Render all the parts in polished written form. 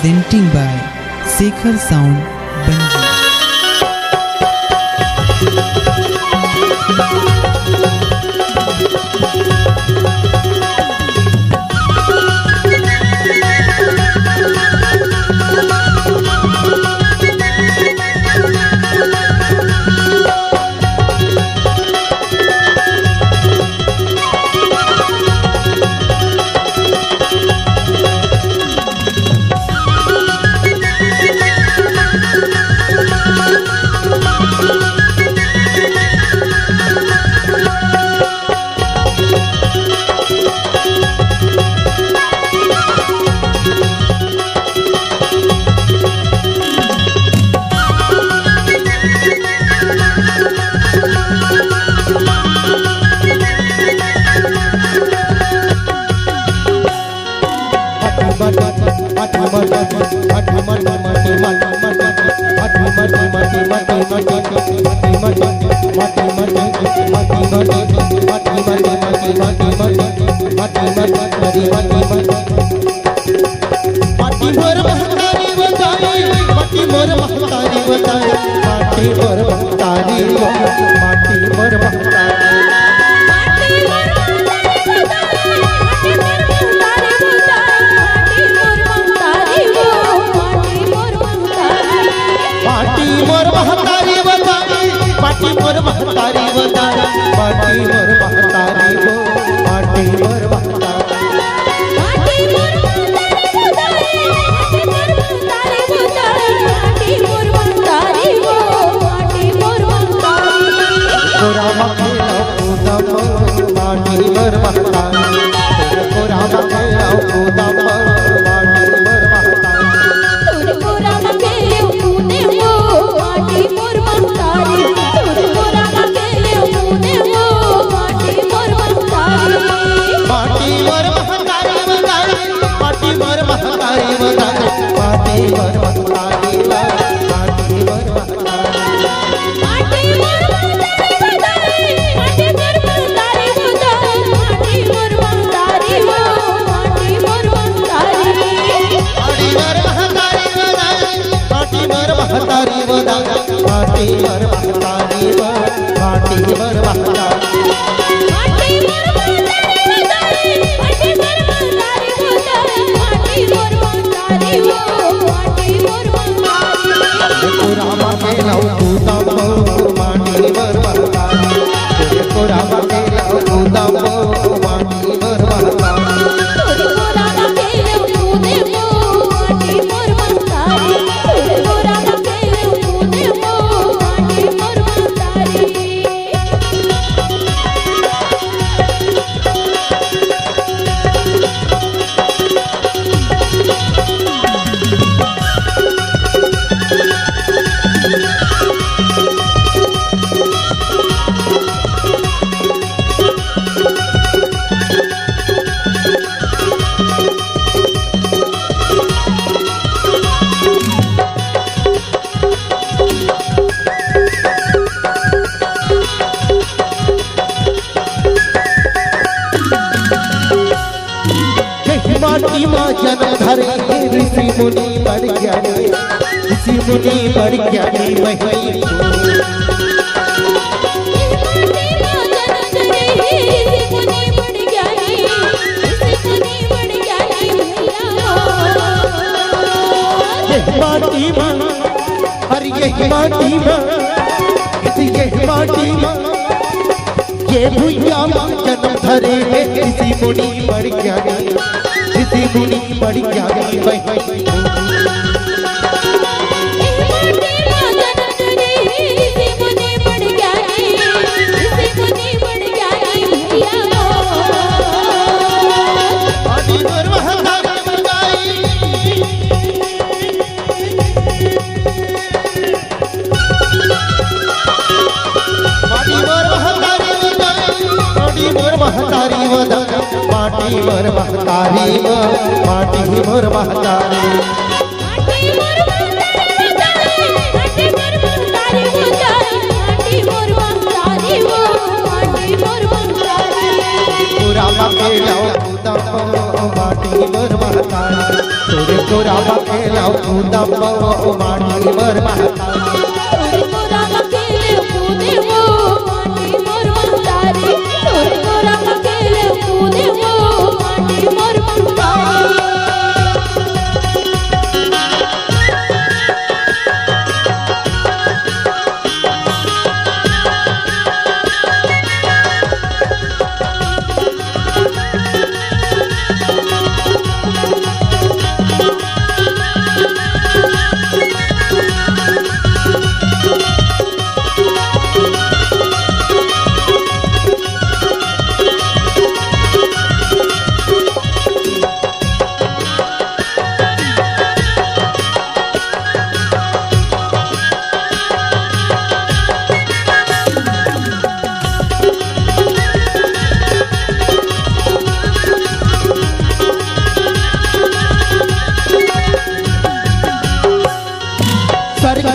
presenting by Sekhar Sound Banji. ये भुइया जन्म धरे किसी मुनि बढ़ गया किसी मुनि बढ़ गया माटी मोर महतारी माटी मोर महतारी पूरा माटी मोर महतारी तोरा बकेला कूदम माटी मोर महतारी तोरा बकेले कूदे वो माटी मोर महतारी तोरा बकेले कूदे वो माटी मोर महतारी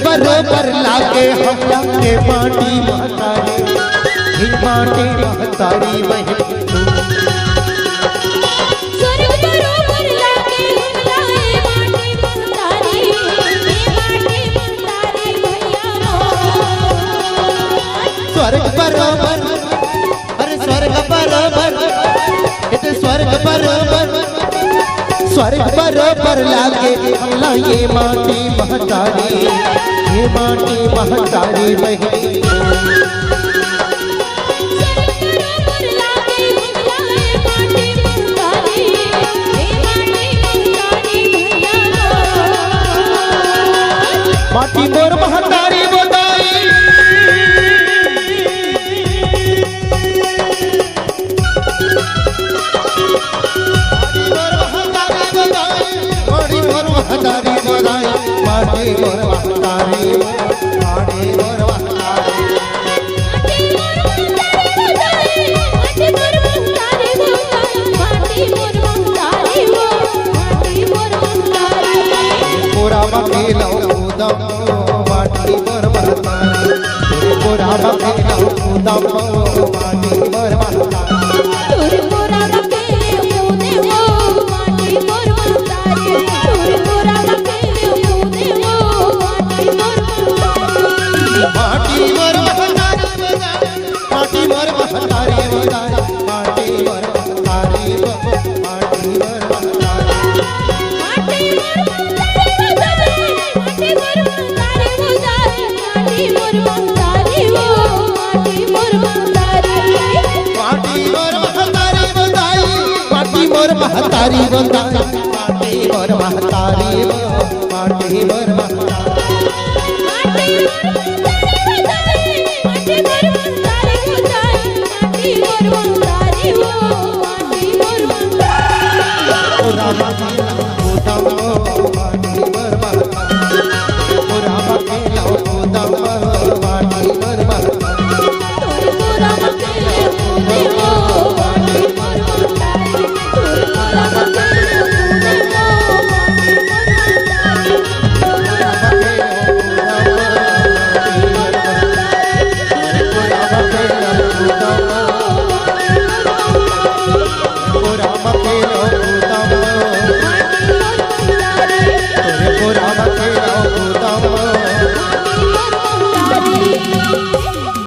बरोबर लागे हमरा के माटी महतारी ही माटी महतारी बहन स्वर्ग बरोबर लागे हमरा ए माटी महतारी भैया स्वर्ग बरोबर अरे स्वर्ग बरोबर इते स्वर्ग बरोबर स्वर्ग बरोबर लागे हमरा ये माटी महतारी ये माटी महतारी बहन बरोबर लागे हमरा ए माटी महतारी भैया माटी मोर महतारी बताई माटी मोर महतारी बताई माटी मोर महतारी माटी मोर महतारी पूरा बकेला कूदम माटी मोर महतारी पूरा बकेला कूदम माटी मोर महतारी माटी मोर महतारी माटी मोर महतारी माटी मोर महतारी माटी मोर महतारी माटी मोर महतारी बताई माटी मोर महतारी बताई माटी मोर महतारी माटी मोर महतारी